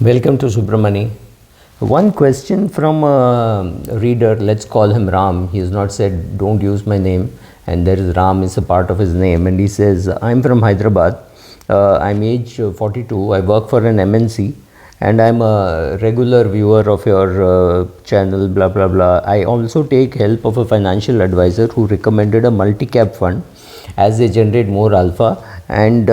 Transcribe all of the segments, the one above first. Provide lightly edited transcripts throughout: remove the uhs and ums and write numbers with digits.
Welcome to Subramani. One question from a reader, let's call him Ram. He has not said, don't use my name, and there is Ram is a part of his name. And he says, I'm from Hyderabad. I'm age 42. I work for an MNC, and I'm a regular viewer of your channel, blah, blah, blah. I also take help of a financial advisor who recommended a multi-cap fund as they generate more alpha, and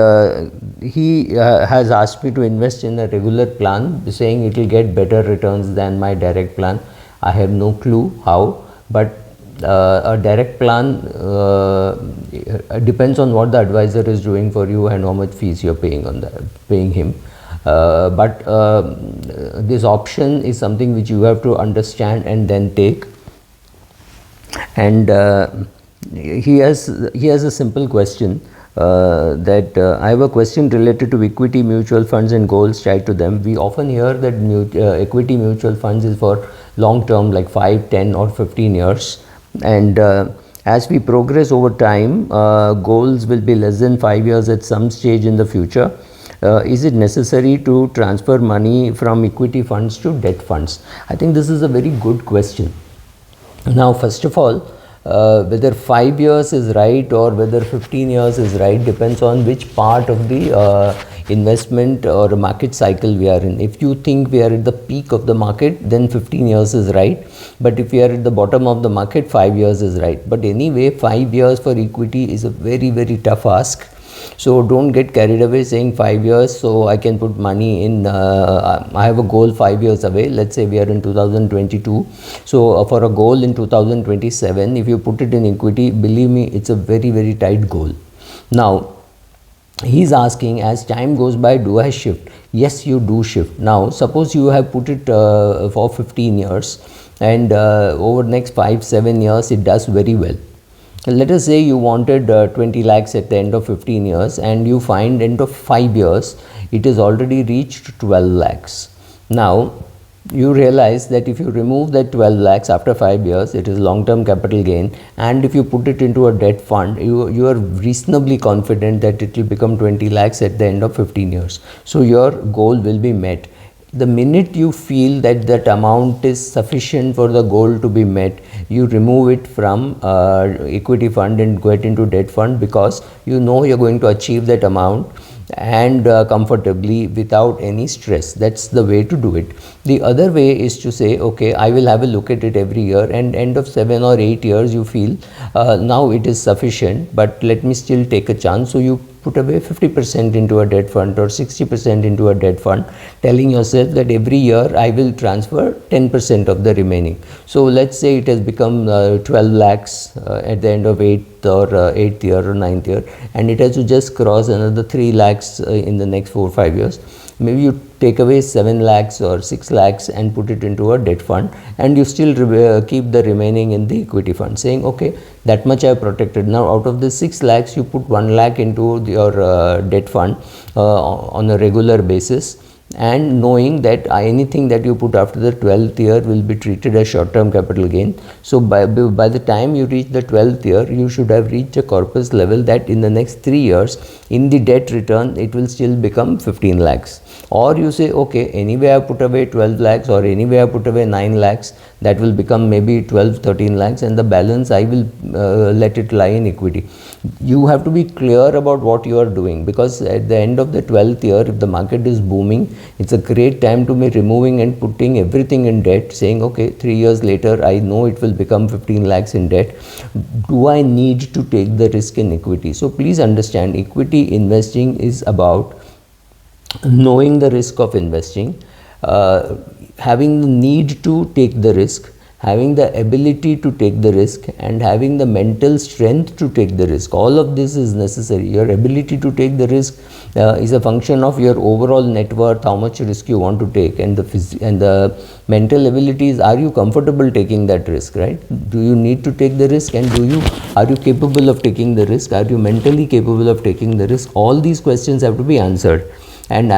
he has asked me to invest in a regular plan, saying it will get better returns than my direct plan. I have no clue how, but a direct plan depends on what the advisor is doing for you and how much fees you're paying him. But this option is something which you have to understand and then take. And he has a simple question, that I have a question related to equity mutual funds and goals tied to them. We often hear that equity mutual funds is for long term, like 5, 10 or 15 years, and as we progress over time, goals will be less than 5 years at some stage in the future. Is it necessary to transfer money from equity funds to debt funds? I think this is a very good question. Now, first of all, whether 5 years is right or whether 15 years is right depends on which part of the investment or market cycle we are in. If you think we are at the peak of the market, then 15 years is right. But if we are at the bottom of the market, 5 years is right. But anyway, 5 years for equity is a very, very tough ask. So don't get carried away saying 5 years, so I can put money in, I have a goal 5 years away. Let's say we are in 2022. So for a goal in 2027, if you put it in equity, believe me, it's a very, very tight goal. Now, he's asking, as time goes by, do I shift? Yes, you do shift. Now, suppose you have put it for 15 years and over next 5-7 years, it does very well. Let us say you wanted 20 lakhs at the end of 15 years and you find end of 5 years, it has already reached 12 lakhs. Now, you realize that if you remove that 12 lakhs after 5 years, it is long-term capital gain, and if you put it into a debt fund, you are reasonably confident that it will become 20 lakhs at the end of 15 years. So your goal will be met. The minute you feel that that amount is sufficient for the goal to be met, you remove it from equity fund and get into debt fund, because you know you're going to achieve that amount and comfortably without any stress. That's the way to do it. The other way is to say, okay, I will have a look at it every year, and end of 7 or 8 years you feel now it is sufficient, but let me still take a chance. So you put away 50% into a debt fund or 60% into a debt fund, telling yourself that every year I will transfer 10% of the remaining. So let's say it has become 12 lakhs at the end of 8th year or 9th year, and it has to just cross another 3 lakhs in the next 4 or 5 years. Maybe you take away 7 lakhs or 6 lakhs and put it into a debt fund, and you still keep the remaining in the equity fund, saying, okay, that much I have protected. Now, out of the 6 lakhs, you put 1 lakh into your debt fund on a regular basis, and knowing that anything that you put after the 12th year will be treated as short-term capital gain. So by the time you reach the 12th year, you should have reached a corpus level that in the next 3 years, in the debt return, it will still become 15 lakhs. Or you say, okay, anyway I put away 12 lakhs or anyway I put away 9 lakhs, that will become maybe 12-13 lakhs, and the balance I will let it lie in equity. You have to be clear about what you are doing, because at the end of the 12th year, if the market is booming, it's a great time to be removing and putting everything in debt, saying, okay, 3 years later, I know it will become 15 lakhs in debt. Do I need to take the risk in equity? So please understand, equity investing is about knowing the risk of investing, having the need to take the risk, having the ability to take the risk, and having the mental strength to take the risk. All of this is necessary. Your ability to take the risk is a function of your overall net worth, how much risk you want to take, and the mental abilities. Are you comfortable taking that risk, right? Do you need to take the risk, and are you capable of taking the risk? Are you mentally capable of taking the risk? All these questions have to be answered. And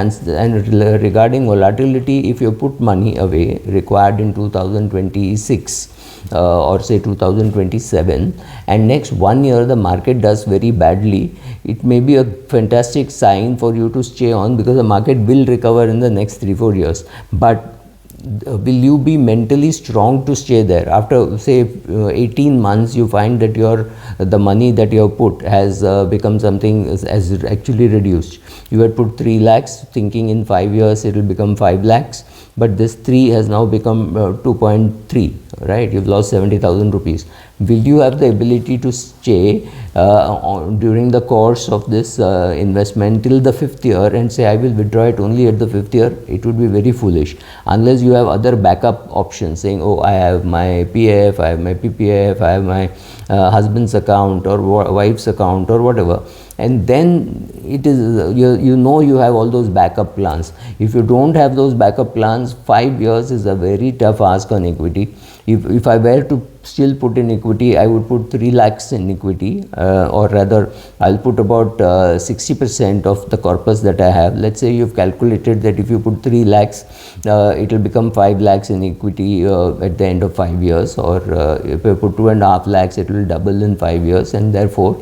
regarding volatility, if you put money away required in 2026 or say 2027, and next 1 year the market does very badly, it may be a fantastic sign for you to stay on, because the market will recover in the next 3-4 years. But will you be mentally strong to stay there? After say 18 months, you find that the money that you have put has become something has actually reduced. You had put 3 lakhs thinking in 5 years it will become 5 lakhs, but this 3 has now become 2.3, right? You've lost 70,000 rupees. Will you have the ability to stay during the course of this investment till the 5th year and say I will withdraw it only at the 5th year? It would be very foolish, unless you have other backup options saying, oh, I have my PAF, I have my PPF, I have my husband's account or wife's account or whatever, and then it is you have all those backup plans. If you don't have those backup plans, 5 years is a very tough ask on equity. If I were to still put in equity, I would put 3 lakhs in equity, or rather I'll put about 60% of the corpus that I have. Let's say you've calculated that if you put 3 lakhs, it will become 5 lakhs in equity at the end of 5 years, or if you put 2.5 lakhs, it will double in 5 years, and therefore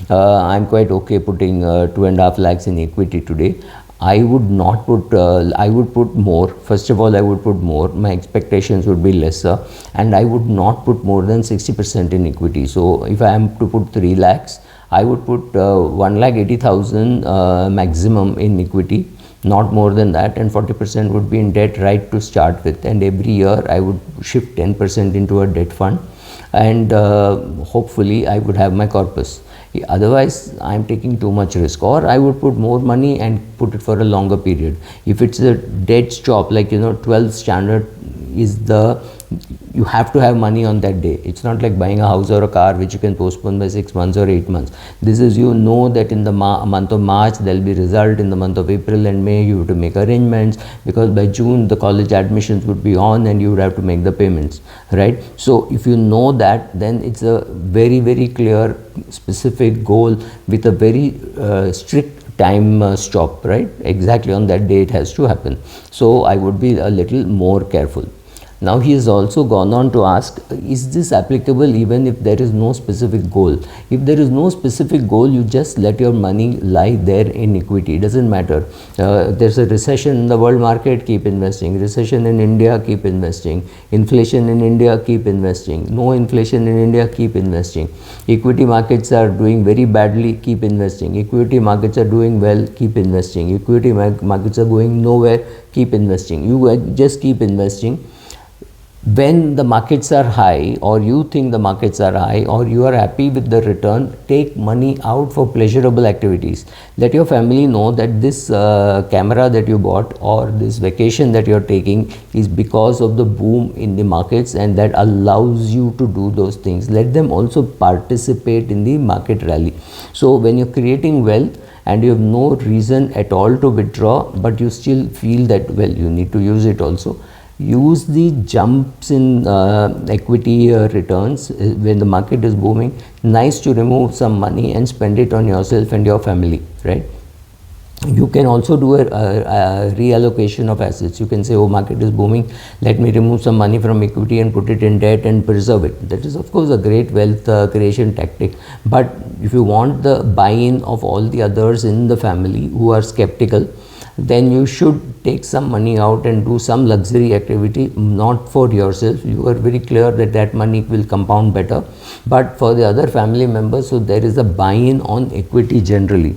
I'm quite okay putting 2.5 lakhs in equity today. I would not put, I would put more. First of all, I would put more. My expectations would be lesser, and I would not put more than 60% in equity. So if I am to put 3 lakhs, I would put 1,80,000 maximum in equity, not more than that, and 40% would be in debt right to start with. And every year I would shift 10% into a debt fund, and hopefully I would have my corpus. Otherwise, I am taking too much risk, or I would put more money and put it for a longer period. If it's a dead stop, like 12th standard is you have to have money on that day. It's not like buying a house or a car which you can postpone by 6 months or 8 months. This is, that in the month of March there will be result, in the month of April and May you have to make arrangements, because by June the college admissions would be on and you would have to make the payments, right? So if you know that, then it's a very, very clear specific goal with a very strict time stop, right? Exactly on that day it has to happen. So I would be a little more careful. Now he has also gone on to ask, is this applicable even if there is no specific goal? If there is no specific goal, you just let your money lie there in equity. It doesn't matter. There's a recession in the world market, keep investing. Recession in India, keep investing. Inflation in India, keep investing. No inflation in India, keep investing. Equity markets are doing very badly, keep investing. Equity markets are doing well, keep investing. Equity markets are going nowhere, keep investing. You just keep investing. When the markets are high, or you think the markets are high, or you are happy with the return, take money out for pleasurable activities. Let your family know that this camera that you bought or this vacation that you are taking is because of the boom in the markets, and that allows you to do those things. Let them also participate in the market rally. So when you're creating wealth and you have no reason at all to withdraw, but you still feel that, well, you need to use it also, use the jumps in equity returns when the market is booming. Nice to remove some money and spend it on yourself and your family, right? You can also do a reallocation of assets. You can say, oh, market is booming, let me remove some money from equity and put it in debt and preserve it. That is of course a great wealth creation tactic. But if you want the buy-in of all the others in the family who are skeptical, then you should take some money out and do some luxury activity, not for yourself. You are very clear that that money will compound better, but for the other family members. So there is a buy-in on equity generally.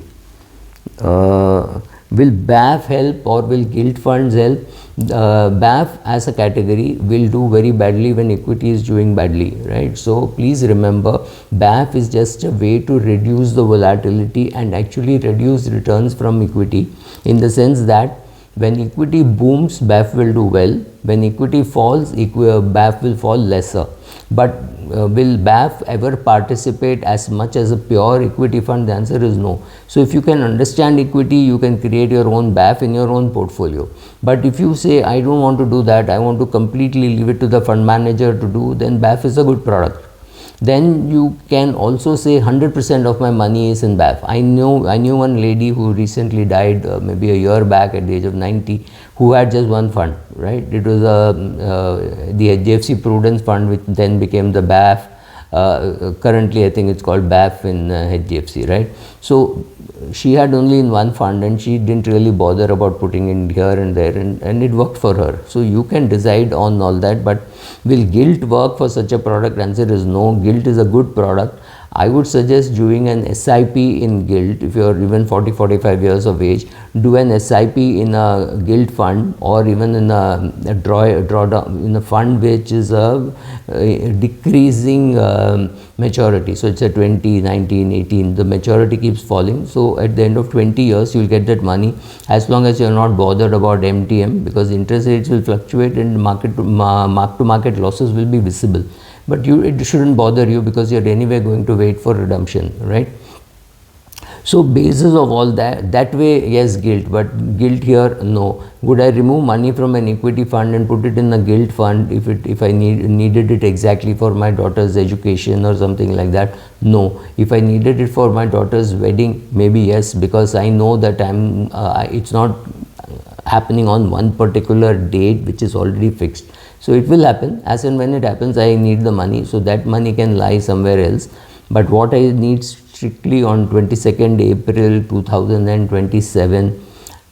Will BAF help, or will gilt funds help? BAF as a category will do very badly when equity is doing badly, right? So please remember, BAF is just a way to reduce the volatility and actually reduce returns from equity, in the sense that when equity booms, BAF will do well. When equity falls, BAF will fall lesser. But will BAF ever participate as much as a pure equity fund? The answer is no. So if you can understand equity, you can create your own BAF in your own portfolio. But if you say, I don't want to do that, I want to completely leave it to the fund manager to do, then BAF is a good product. then you can also say 100% of my money is in BAF. I knew one lady who recently died maybe a year back at the age of 90, who had just one fund, right? It was the HDFC Prudence Fund, which then became the BAF. Currently I think it's called BAF in HDFC, right? So she had only in one fund, and she didn't really bother about putting in here and there, and it worked for her. So you can decide on all that. But will Gilt work for such a product? Answer is no. Gilt is a good product. I would suggest doing an SIP in Gilt. If you are even 40-45 years of age, do an SIP in a Gilt fund, or even in a drawdown in a fund which is a decreasing maturity. So it's a 20, 19, 18. The maturity keeps falling. So at the end of 20 years, you will get that money, as long as you are not bothered about MTM, because interest rates will fluctuate and mark to market losses will be visible. But it shouldn't bother you, because you're anyway going to wait for redemption, right? So basis of all that way, yes, Gilt, but Gilt here, no. Would I remove money from an equity fund and put it in a Gilt fund if I needed it exactly for my daughter's education or something like that? No. If I needed it for my daughter's wedding, maybe yes, because I know that it's not happening on one particular date which is already fixed. So it will happen. As and when it happens, I need the money, so that money can lie somewhere else. But what I need strictly on 22nd April 2027,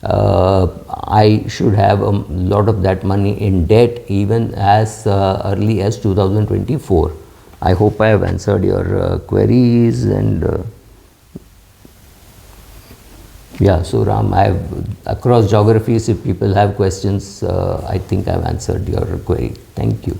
I should have a lot of that money in debt, even as early as 2024. I hope I have answered your queries. And yeah, so Ram, I have across geographies, if people have questions, I think I have answered your query. Thank you.